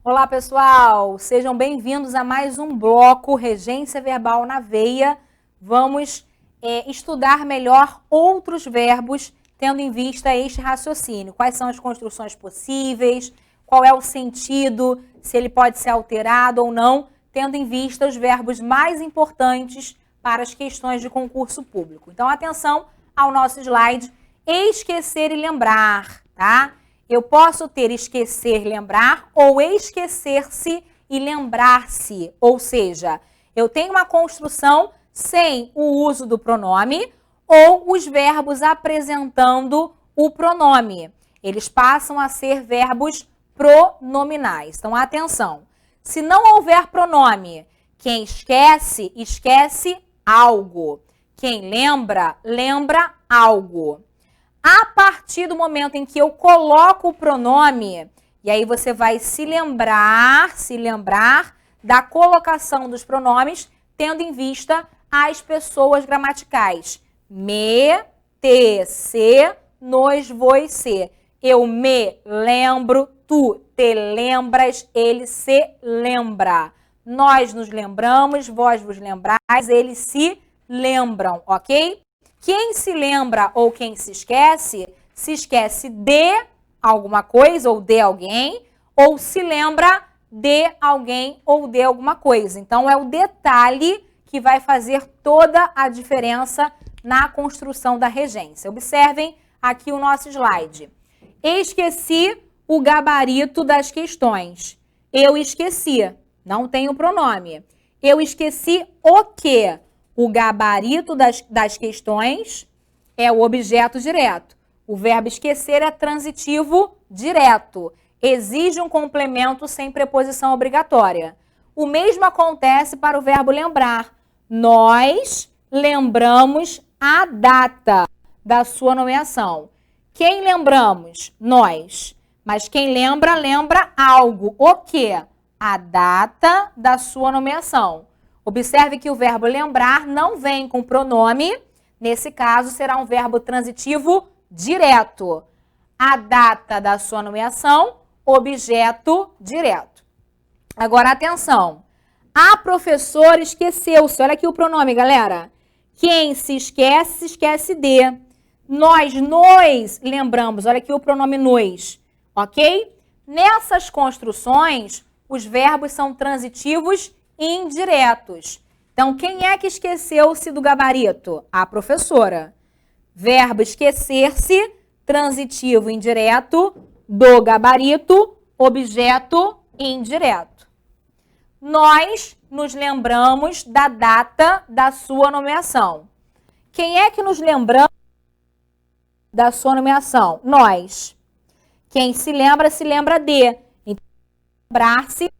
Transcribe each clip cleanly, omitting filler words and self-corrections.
Olá, pessoal! Sejam bem-vindos a mais um bloco Regência Verbal na Veia. Vamos estudar melhor outros verbos, tendo em vista este raciocínio. Quais são as construções possíveis, qual é o sentido, se ele pode ser alterado ou não, tendo em vista os verbos mais importantes para as questões de concurso público. Então, atenção ao nosso slide. Esquecer e lembrar, tá? Eu posso ter esquecer, lembrar ou esquecer-se e lembrar-se. Ou seja, eu tenho uma construção sem o uso do pronome ou os verbos apresentando o pronome. Eles passam a ser verbos pronominais. Então, atenção. Se não houver pronome, quem esquece, esquece algo. Quem lembra, lembra algo. A partir do momento em que eu coloco o pronome, e aí você vai se lembrar da colocação dos pronomes, tendo em vista as pessoas gramaticais. Me, te, se, nos, vos, se. Eu me lembro, tu te lembras, ele se lembra. Nós nos lembramos, vós vos lembrais, eles se lembram, ok? Quem se lembra ou quem se esquece de alguma coisa ou de alguém, ou se lembra de alguém ou de alguma coisa. Então, é o detalhe que vai fazer toda a diferença na construção da regência. Observem aqui o nosso slide. Esqueci o gabarito das questões. Eu esqueci, não tem o pronome. Eu esqueci o quê? O gabarito das questões é o objeto direto. O verbo esquecer é transitivo direto. Exige um complemento sem preposição obrigatória. O mesmo acontece para o verbo lembrar. Nós lembramos a data da sua nomeação. Quem lembramos? Nós. Mas quem lembra, lembra algo. O quê? A data da sua nomeação. Observe que o verbo lembrar não vem com pronome. Nesse caso, será um verbo transitivo direto. A data da sua nomeação, objeto direto. Agora, atenção. A professora esqueceu-se. Olha aqui o pronome, galera. Quem se esquece de. Nós nos lembramos. Olha aqui o pronome nos. Ok? Nessas construções, os verbos são transitivos indiretos. Então, quem é que esqueceu-se do gabarito? A professora. Verbo esquecer-se, transitivo indireto, do gabarito, objeto indireto. Nós nos lembramos da data da sua nomeação. Quem é que nos lembramos da sua nomeação? Nós. Quem se lembra de. Então, lembrar-se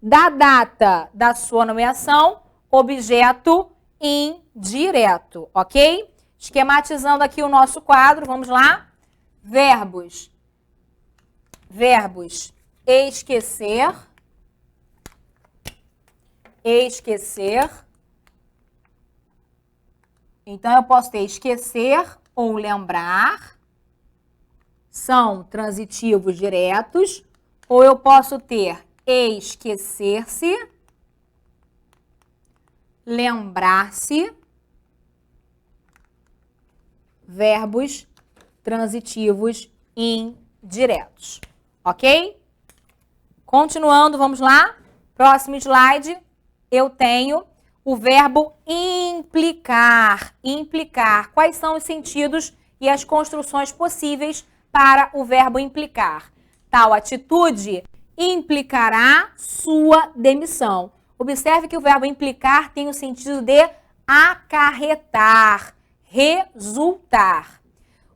da data da sua nomeação, objeto indireto, ok? Esquematizando aqui o nosso quadro, vamos lá? Verbos. Verbos. Esquecer. Esquecer. Então, eu posso ter esquecer ou lembrar. São transitivos diretos. Ou eu posso ter esquecer-se, lembrar-se, verbos transitivos indiretos, ok? Continuando, vamos lá. Próximo slide, eu tenho o verbo implicar. Implicar. Quais são os sentidos e as construções possíveis para o verbo implicar? Tal atitude implicará sua demissão. Observe que o verbo implicar tem o sentido de acarretar, resultar.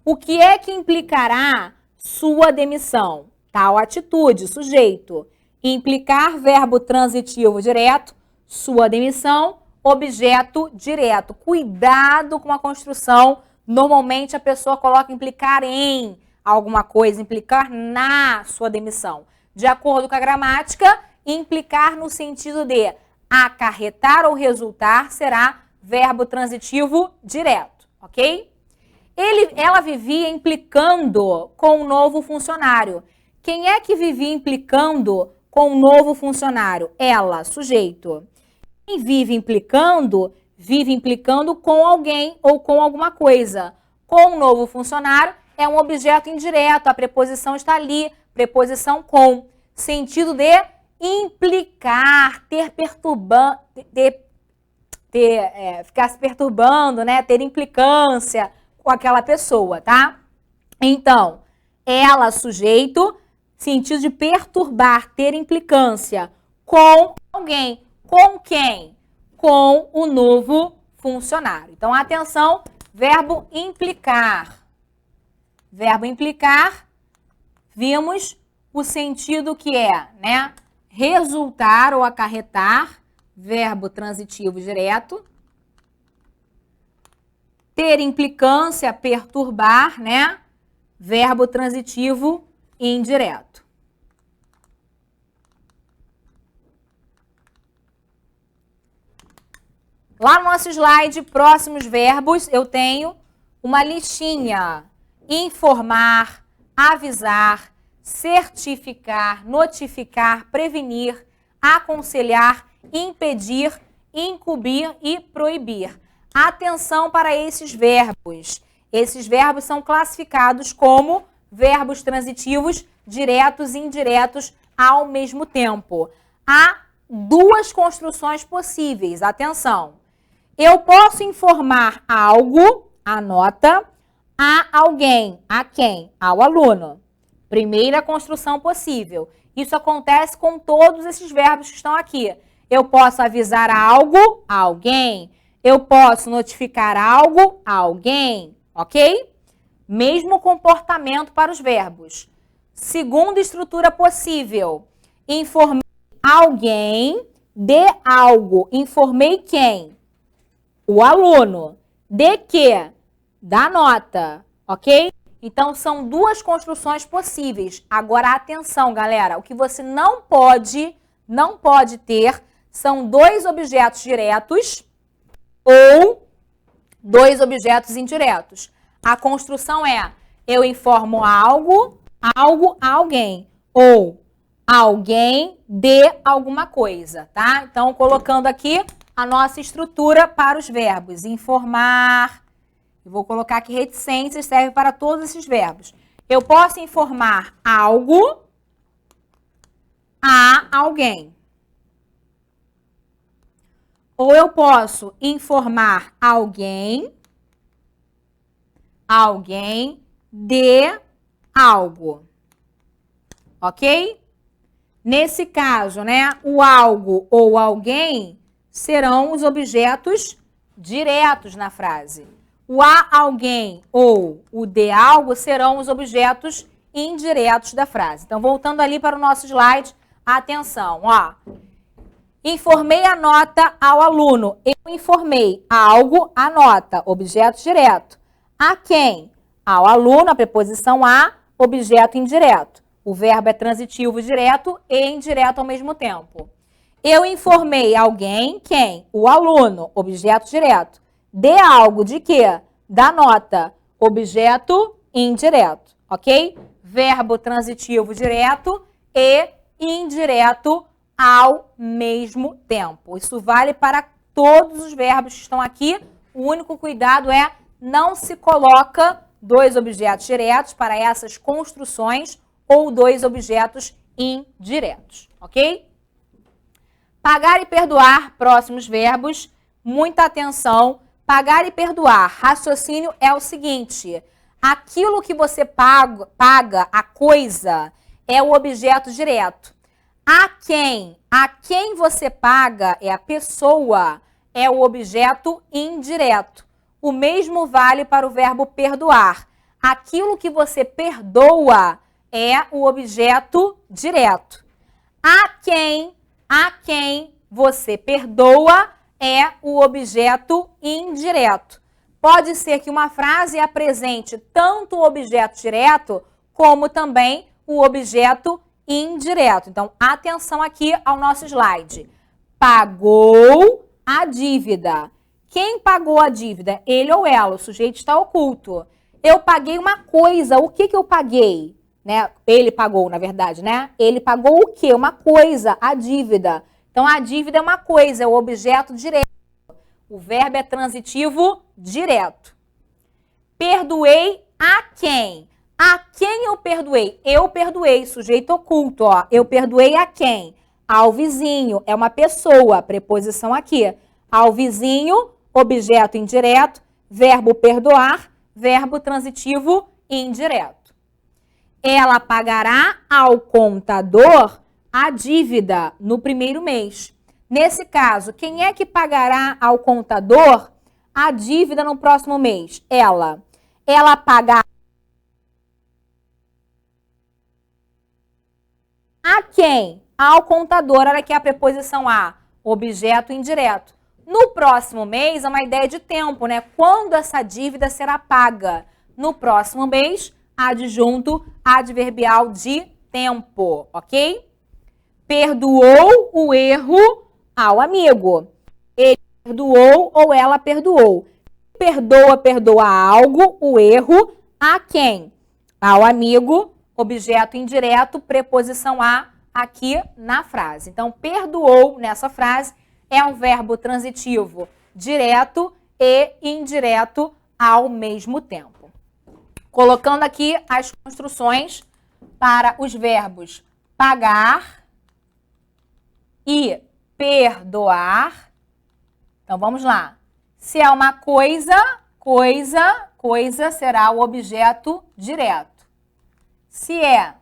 O que é que implicará sua demissão? Tal atitude, sujeito. Implicar, verbo transitivo direto, sua demissão, objeto direto. Cuidado com a construção. Normalmente a pessoa coloca implicar em alguma coisa, implicar na sua demissão. De acordo com a gramática, implicar no sentido de acarretar ou resultar será verbo transitivo direto, ok? Ela vivia implicando com um novo funcionário. Quem é que vivia implicando com o novo funcionário? Ela, sujeito. Quem vive implicando com alguém ou com alguma coisa. Com o novo funcionário é um objeto indireto, a preposição está ali, preposição com. Sentido de implicar, ficar se perturbando, né? Ter implicância com aquela pessoa, tá? Então, ela, sujeito, sentido de perturbar, ter implicância com alguém. Com quem? Com o novo funcionário. Então, atenção, verbo implicar. Verbo implicar, vimos o sentido que é, né? Resultar ou acarretar, verbo transitivo direto. Ter implicância, perturbar, né? Verbo transitivo indireto. Lá no nosso slide, próximos verbos, eu tenho uma listinha. Informar, avisar, certificar, notificar, prevenir, aconselhar, impedir, incumbir e proibir. Atenção para esses verbos. Esses verbos são classificados como verbos transitivos diretos e indiretos ao mesmo tempo. Há duas construções possíveis. Atenção. Eu posso informar algo, anota, a alguém. A quem? Ao aluno. Primeira construção possível. Isso acontece com todos esses verbos que estão aqui. Eu posso avisar algo a alguém. Eu posso notificar algo a alguém. Ok? Mesmo comportamento para os verbos. Segunda estrutura possível. Informei alguém de algo. Informei quem? O aluno. De quê? Da nota. Ok? Então, são duas construções possíveis. Agora, atenção, galera. O que você não pode ter são dois objetos diretos ou dois objetos indiretos. A construção é: eu informo algo a alguém. Ou alguém de alguma coisa, tá? Então, colocando aqui a nossa estrutura para os verbos. Informar. Eu vou colocar aqui reticências, serve para todos esses verbos. Eu posso informar algo a alguém. Ou eu posso informar alguém de algo. Ok? Nesse caso, né, o algo ou alguém serão os objetos diretos na frase. O a alguém ou o de algo serão os objetos indiretos da frase. Então, voltando ali para o nosso slide, atenção, ó. Informei a nota ao aluno. Eu informei algo, a nota, objeto direto. A quem? Ao aluno, a preposição a, objeto indireto. O verbo é transitivo direto e indireto ao mesmo tempo. Eu informei alguém, quem? O aluno, objeto direto. De algo, de quê? Da nota, objeto indireto, ok? Verbo transitivo direto e indireto ao mesmo tempo. Isso vale para todos os verbos que estão aqui. O único cuidado é não se coloca dois objetos diretos para essas construções ou dois objetos indiretos, ok? Pagar e perdoar, próximos verbos, muita atenção. Pagar e perdoar, raciocínio é o seguinte: aquilo que você paga, a coisa, é o objeto direto. A quem você paga é a pessoa, é o objeto indireto. O mesmo vale para o verbo perdoar. Aquilo que você perdoa é o objeto direto. A quem você perdoa é o objeto indireto. Pode ser que uma frase apresente tanto o objeto direto como também o objeto indireto. Então, atenção aqui ao nosso slide. Pagou a dívida. Quem pagou a dívida? Ele ou ela. O sujeito está oculto. Eu paguei uma coisa. O que eu paguei? né? Ele pagou, na verdade, né? Ele pagou o quê? Uma coisa, a dívida. Então, a dívida é uma coisa, é o objeto direto. O verbo é transitivo direto. Perdoei a quem? A quem eu perdoei? Eu perdoei, sujeito oculto, ó. Eu perdoei a quem? Ao vizinho, é uma pessoa, preposição aqui. Ao vizinho, objeto indireto, verbo perdoar, verbo transitivo indireto. Ela pagará ao contador a dívida no primeiro mês. Nesse caso, quem é que pagará ao contador a dívida no próximo mês? Ela. Ela pagará a quem? Ao contador. Olha aqui a preposição a, objeto indireto. No próximo mês é uma ideia de tempo, né? Quando essa dívida será paga? No próximo mês, adjunto adverbial de tempo, ok? Perdoou o erro ao amigo. Ele perdoou ou ela perdoou. Perdoa, perdoa algo, o erro, a quem? Ao amigo, objeto indireto, preposição a aqui na frase. Então, perdoou nessa frase é um verbo transitivo direto e indireto ao mesmo tempo. Colocando aqui as construções para os verbos pagar e perdoar. Então, vamos lá. Se é uma coisa, coisa será o objeto direto. Se é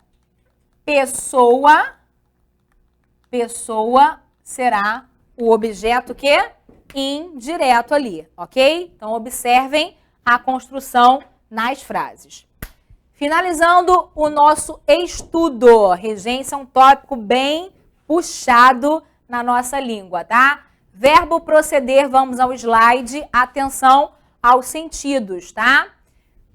pessoa, pessoa será o objeto que? Indireto ali, ok? Então, observem a construção nas frases. Finalizando o nosso estudo. Regência é um tópico bem puxado na nossa língua, tá? Verbo proceder, vamos ao slide. Atenção aos sentidos, tá?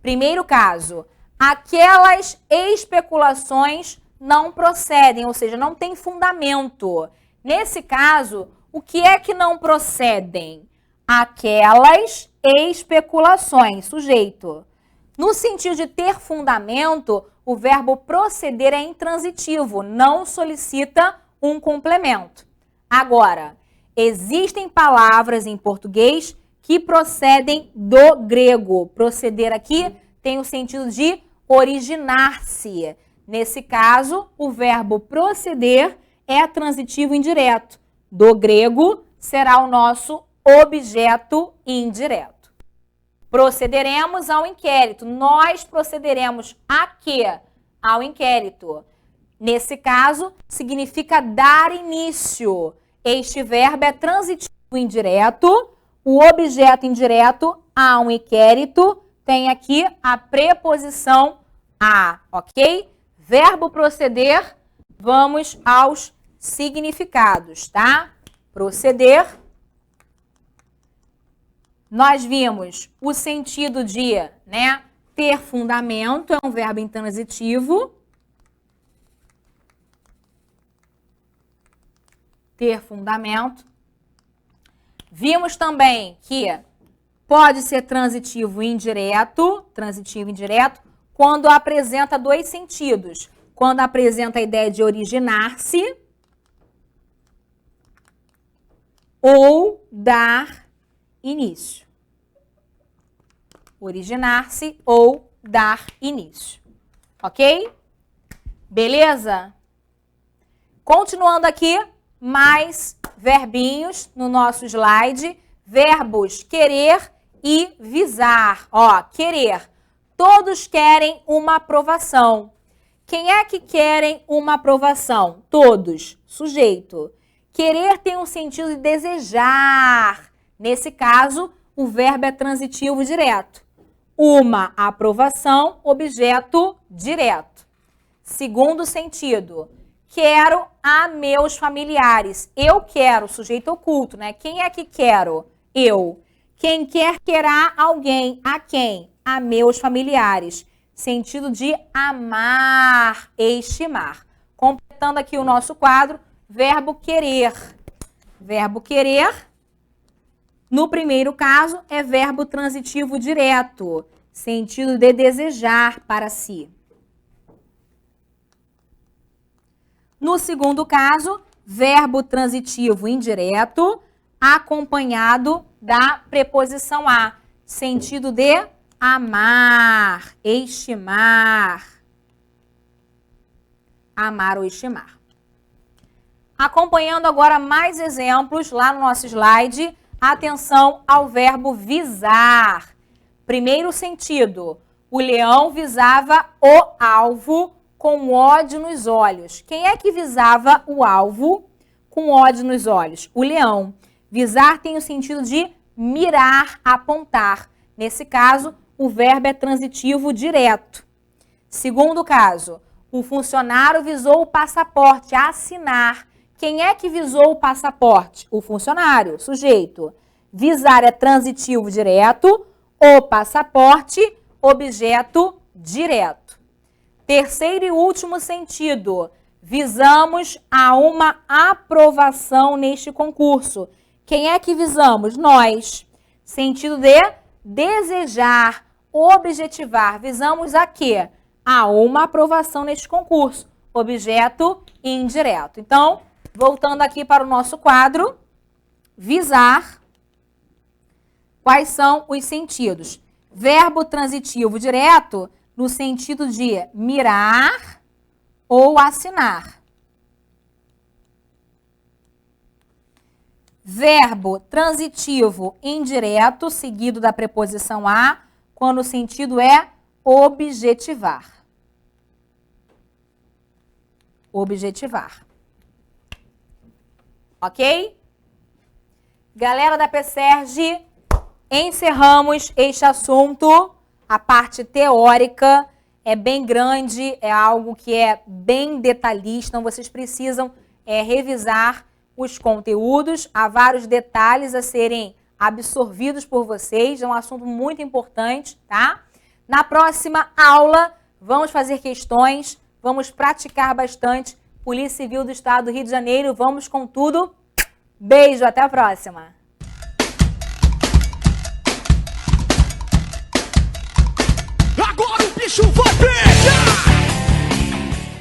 Primeiro caso, aquelas especulações não procedem, ou seja, não tem fundamento. Nesse caso, o que é que não procedem? Aquelas especulações, sujeito. No sentido de ter fundamento, o verbo proceder é intransitivo, não solicita um complemento. Agora, existem palavras em português que procedem do grego. Proceder aqui tem o sentido de originar-se. Nesse caso, o verbo proceder é transitivo indireto. Do grego será o nosso objeto indireto. Procederemos ao inquérito. Nós procederemos a quê? Ao inquérito. Nesse caso, significa dar início. Este verbo é transitivo indireto. O objeto indireto a um inquérito tem aqui a preposição a, ok? Verbo proceder, vamos aos significados, tá? Proceder. Nós vimos o sentido de, né, ter fundamento, é um verbo intransitivo. Ter fundamento. Vimos também que pode ser transitivo indireto, quando apresenta dois sentidos. Quando apresenta a ideia de originar-se ou dar início. Originar-se ou dar início. Ok? Beleza? Continuando aqui, mais verbinhos no nosso slide. Verbos querer e visar. Ó, querer. Todos querem uma aprovação. Quem é que querem uma aprovação? Todos. Sujeito. Querer tem um sentido de desejar. Nesse caso, o verbo é transitivo direto. Uma aprovação, objeto direto. Segundo sentido, quero a meus familiares. Eu quero, sujeito oculto, né? Quem é que quero? Eu. Quem quer, querá alguém. A quem? A meus familiares. Sentido de amar, estimar. Completando aqui o nosso quadro, verbo querer. Verbo querer, no primeiro caso, é verbo transitivo direto. Sentido de desejar para si. No segundo caso, verbo transitivo indireto acompanhado da preposição a, sentido de amar, estimar. Amar ou estimar. Acompanhando agora mais exemplos lá no nosso slide, atenção ao verbo visar. Primeiro sentido, o leão visava o alvo com ódio nos olhos. Quem é que visava o alvo com ódio nos olhos? O leão. Visar tem o sentido de mirar, apontar. Nesse caso, o verbo é transitivo direto. Segundo caso, o funcionário visou o passaporte, assinar. Quem é que visou o passaporte? O funcionário, sujeito. Visar é transitivo direto, o passaporte, objeto direto. Terceiro e último sentido, visamos a uma aprovação neste concurso. Quem é que visamos? Nós. Sentido de desejar, objetivar. Visamos a quê? A uma aprovação neste concurso. Objeto indireto. Então, voltando aqui para o nosso quadro, visar. Quais são os sentidos? Verbo transitivo direto no sentido de mirar ou assinar. Verbo transitivo indireto, seguido da preposição a, quando o sentido é objetivar. Objetivar. Ok? Galera da PSERG, encerramos este assunto. A parte teórica é bem grande, é algo que é bem detalhista, então vocês precisam revisar os conteúdos. Há vários detalhes a serem absorvidos por vocês, é um assunto muito importante, tá? Na próxima aula, vamos fazer questões, vamos praticar bastante. Polícia Civil do Estado do Rio de Janeiro, vamos com tudo. Beijo, até a próxima!